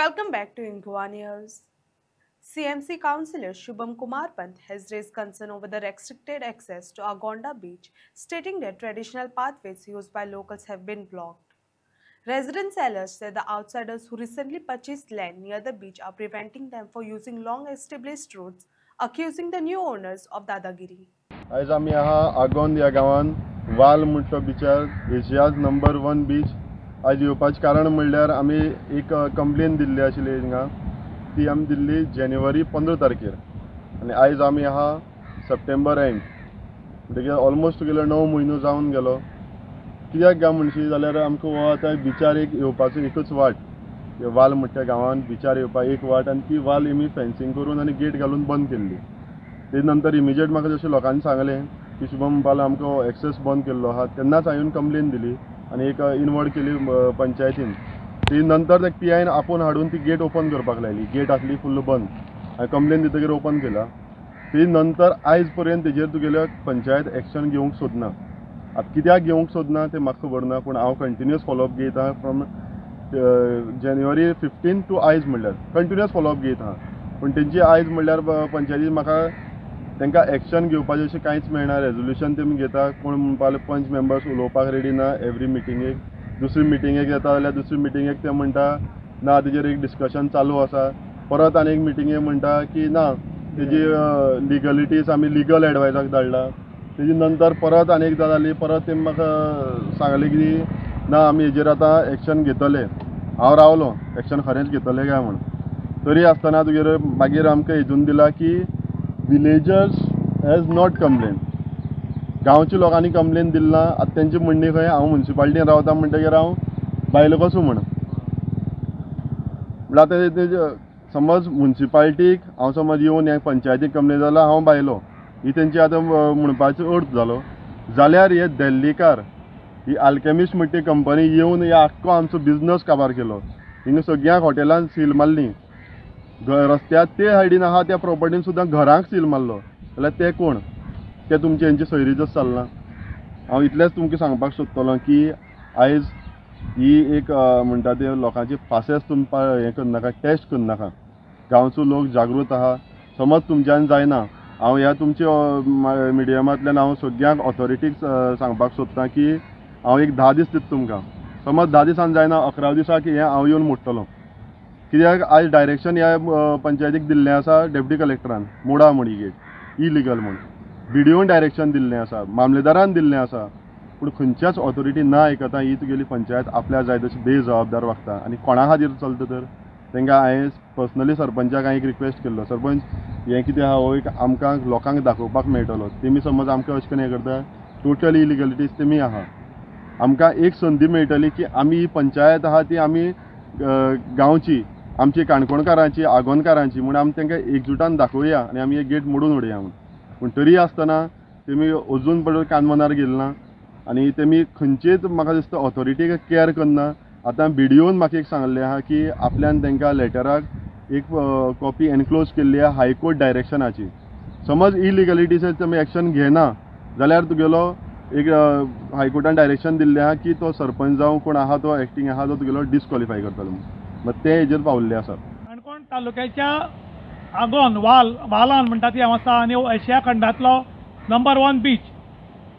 Welcome back to Inguva News. CMC Councillor Shubham Kumar Pant has raised concern over the restricted access to Agonda Beach, stating that traditional pathways used by locals have been blocked. Residents alleged that the outsiders who recently purchased land near the beach are preventing them from using long-established routes, accusing the new owners of Dadagiri. आज आमी आहा आगोंद ह्या गांवान वाल म्हणटा बिचार Asia's number 1 beach. आज येवपाचें कारण म्हणल्यार आमी एक कंप्लेन दिल्ली आशिल्ली हिंगा. ती आमी दिल्ली जानेवारी 15 तारखेर आनी आयज आमी आहा सप्टेंबर एंड, म्हणटकीर ऑलमोस्ट गेलो 9 म्हयनो जावन गेलो. कित्याक काय म्हणशी जाल्यार आमकां हो आतां बिचार एक येवपाचो एकच वाट, वाल म्हणटा गांवान बिचार येवपाक एक वाट, आनी ती वाल आमी फेन्सिंग करून आनी गेट घालून बंद केल्ली. ते नंतर इमिजिएट म्हाका जशें लोकांनी सांगलें की शुभम बाला आमकां एक्सेस बंद केल्लो आहा, तेन्नाच हांवें कंप्लेन दिली आनी एक इनवर्ट केली पंचायतीन. ती नंतर ते PIन आपूण हाडून ती गेट ओपन करपाक लायली. गेट आसली फुल्ल बंद. हांवें कंप्लेन दितकीर ओपन केला. ती नंतर आयज पर्यंत तेजेर तुगेले पंचायत एक्शन घेवंक सोदना. आतां कित्याक घेवंक सोदना तें म्हाका खबर ना, पूण हांव कंटिन्युअस फॉलोअप घेता फ्रॉम जानेवारी 15 टू आयज म्हणल्यार कंटिन्युअस फॉलोअप घेता. पूण तेंची आयज म्हणल्यार पंचायतीन म्हाका तांकां एक्शन घेवपाचें अशें कांयच मेळना. रेजोल्युशन तेमी घेता, कोण म्हणपाक पंच मेंबर्स उलोवपाक रेडी ना एवरी मिटिंगेक. दुसरी मिटिंगेक येता जाल्यार दुसरी मिटिंगेक ते म्हणटा ना तेजेर एक डिस्कशन चालू आसा. परत आनी एक मिटिंगेक म्हणटा की ना तेजी लिगलिटीज आमी लिगल एडवायजाक धाडला. तेजी नंतर परत आनी एकदां जाली. परत तेमी म्हाका सांगलें की ना आमी हेजेर आतां एक्शन घेतले. हांव रावलो एक्शन खरेंच घेतले काय म्हण. तरी आसतना तुगेर मागीर आमकां हितून दिला की विलेजर्स हॅज नॉट कंप्लेन. गांवच्या लोकांनी कंप्लेन दिलना. आतां तेंची म्हणणी खंय, हांव म्युन्सिपालिटीन रावता म्हणटकीर हांव भायलो कसो म्हण. म्हणल्यार आतां समज म्युन्सिपालिटीक हांव समज येवन ह्या पंचायतीक कंप्लेन जाल्यार हांव भायलो, ही तेंची आतां म्हणपाचो अर्थ जालो. जाल्यार हे देल्लीकार ही आल्केमिस्ट म्हणटी कंपनी येवन हे आख्खो आमचो बिझनस काबार केलो. हिंगा सगळ्यांक हॉटेलांक सील मारली. रस्त्यार ते सायडीन आहा त्या प्रॉपर्टीन सुद्दां घरांक सील मारलो. जाल्यार ते कोण? ते तुमचे हेंची सैरीजच चलना. हांव इतलेंच तुमकां सांगपाक सोदतलो की आयज ही एक म्हणटा ते लोकांची पासेस तुमकां हें करनाका, टेस्ट करनाका. गांवचो लोक जागृत आहा. समज तुमच्यान जायना, हांव ह्या तुमच्या मिडियमांतल्यान हांव सगळ्यांक ऑथॉरिटीक सांगपाक सोदतां की हांव एक 10 दीस दिता तुमकां. समज 10 दिसान जायना, 11 दिसाक हें हांव येवन मोडटलो. कित्याक आयज डायरेक्शन ह्या पंचायतीक दिल्लें आसा डेप्युटी कलेक्टरान मोडा म्हण ही गेट इलिगल म्हण. BDOन डायरेक्शन दिल्लें आसा, मामलेदारान दिल्लें आसा. पूण खंयच्याच ऑथॉरिटी ना आयकता. ही तुगेली पंचायत आपल्या जाय तशी बेजबाबदार वागता. आनी कोणा खातीर चलता तर तांकां हांवें पर्सनली सरपंचाक हांवें एक रिक्वेस्ट केल्लो, सरपंच हें कितें आहा हो एक आमकां लोकांक दाखोवपाक मेळटलो. तेमी समज आमकां अशें करून हें करता, टोटल इलिगलिटीज तेमी आहा. आमकां एक संदी मेळटली की आमी ही पंचायत आहा ती आमी गांवची आमची काणकोणकारांची आगोंदकारांची म्हणून आमी तांकां एकजुटान दाखोवया आनी आमी एक गेट मोडून उडया म्हूण. पूण तरी आसतना तेमी अजून पर्यंत कानमनार गेले ना आनी तेमी खंयचीच म्हाका दिसता ऑथॉरिटीक केअर करना. आतां BDOन म्हाका एक सांगलें आहा की आपल्यान तांकां लेटराक एक कॉपी एनक्लोज केल्ली आहा हायकोर्ट डायरेक्शनाची. समज इलिगलिटीचेर तुमी एक्शन घेना जाल्यार तुगेलो एक हायकोर्टान डायरेक्शन दिल्लें आहा की तो सरपंच जावं कोण आहा तो एक्टींग आहा तो तुगेलो डिस्क्वॉलिफाय करतलो म्हूण. मग ते हेजेर पावल्ले आसात. काणकोण तालुक्याच्या आगोंद वालान म्हणटा ती हांव आसा आनी एशिया खंडांतलो नंबर 1 बीच.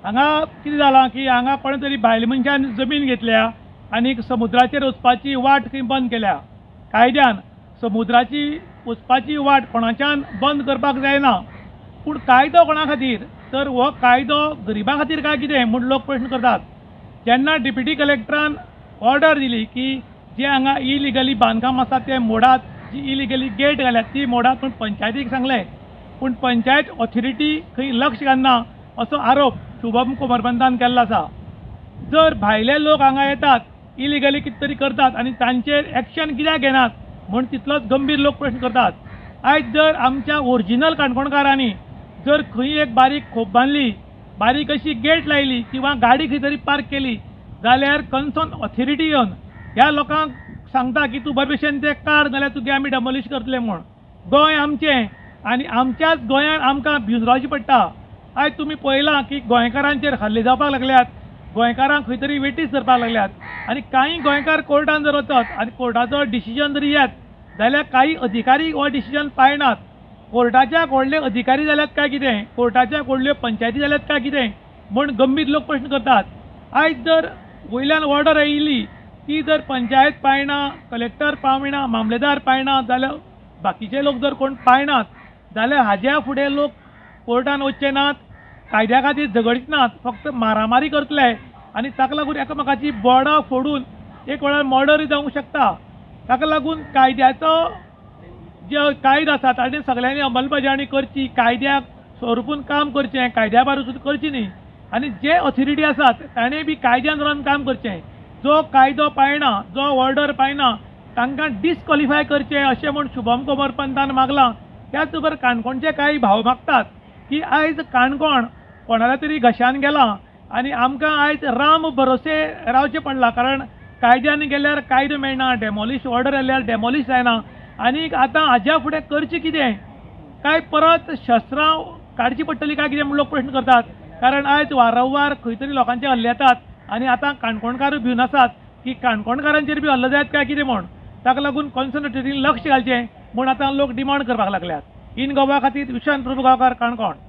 हांगा कितें जालां की हांगा कोणे तरी भायल्या मनशान जमीन घेतल्या आनी समुद्राचेर वचपाची वाट खंय बंद केल्या. कायद्यान समुद्राची वचपाची वाट कोणाच्यान बंद करपाक जायना. पूण कायदो कोणा खातीर तर हो कायदो गरिबां खातीर काय कितें म्हूण लोक प्रश्न करतात. जेन्ना डेप्युटी कलेक्टरान ऑर्डर दिली की जे हांगा इलिगली बांदकाम आसा ते मोडात, जी इलिगली गेट घाल्यात ती मोडात म्हूण पंचायतीक सांगलें. पूण पंचायत ऑथॉरिटी खंय लक्ष घालना असो आरोप शुभम कुमारपंतान केल्लो आसा. जर भायले लोक हांगा येतात इलिगली कितें तरी करतात आनी तांचेर एक्शन कित्याक घेनात म्हूण तितलोच गंभीर लोक प्रश्न करतात. आयज जर आमच्या ओरिजिनल काणकोणकारांनी जर खंय एक बारीक खोप बांदली, बारीक अशी गेट लायली किंवा गाडी खंय तरी पार्क केली जाल्यार कन्सर्न ऑथॉरिटी येवन ह्या लोकांक सांगता की तूं बरे भशेन ते काड नाल्यार तुगे आमी डेमोलिश करतले म्हूण. गोंय आमचें आनी आमच्याच गोंयांत आमकां भिवन रावचें पडटा. आयज तुमी पळयलां की गोंयकारांचेर हल्ले जावपाक लागल्यात, गोंयकारांक खंय तरी वेटीस धरपाक लागल्यात आनी कांय गोंयकार कोर्टान जर वचत आनी कोर्टाचो डिसिजन जरी येत जाल्यार काही अधिकारी हो डिसिजन पाळनात. कोर्टाच्या व्हडले अधिकारी जाल्यात काय कितें, कोर्टाच्या व्हडल्यो पंचायती जाल्यात काय कितें म्हूण गंभीर लोक प्रश्न करतात. आयज जर वयल्यान ऑर्डर येयली की जर पंचायत पाळना, कलेक्टर पाळना, मामलेदार पाळना जाल्यार बाकीचे लोक जर कोण पाळनात जाल्यार हाज्या फुडें लोक कोर्टान वचचे नात, कायद्या खातीर झगडचे नात, फक्त मारामारी करतले आनी ताका लागून एकामेकाची बोर्डां फोडून एक वेळार मर्डरूय जावंक शकता. ताका लागून कायद्याचो जे कायदो आसा ताणें सगळ्यांनी अंमलबजावणी करची, कायद्याक स्वरुपून काम करचें, कायद्या भायर वचून करची न्ही. आनी जे ऑथॉरिटी आसात ताणें बी कायद्यान रावन काम करचें. जो कायदो पाळना, जो ऑर्डर पाळना तांकां डिस्क्वॉलिफाय करचें अशें म्हूण शुभम कुमार पंतान मागलां. त्याच बरोबर काणकोणचे काही भाव मागतात की आयज काणकोण कोणाल्या तरी घशान गेलां आनी आमकां आयज राम भरोसे रावचें पडलां, कारण कायद्यान गेल्यार कायदो मेळना, डेमॉलिश ऑर्डर आयल्यार डेमॉलिश जायना. आनीक आतां हाज्या फुडें करचें कितें, काय परत शस्त्रां काडची पडटली काय कितें म्हूण लोक प्रश्न करतात. कारण आयज वारंवार खंय तरी लोकांचे हल्ले जातात आनी आतां काणकोणकारूय भिवन आसात की काणकोणकारांचेर बी हल्लो जायत काय कितें म्हूण. ताका लागून कॉन्सन्ट्रेटीन लक्ष घालचें म्हूण आतां लोक डिमांड करपाक लागल्यात. इन गोवा खातीर विशांत प्रभुगांवकार, काणकोण.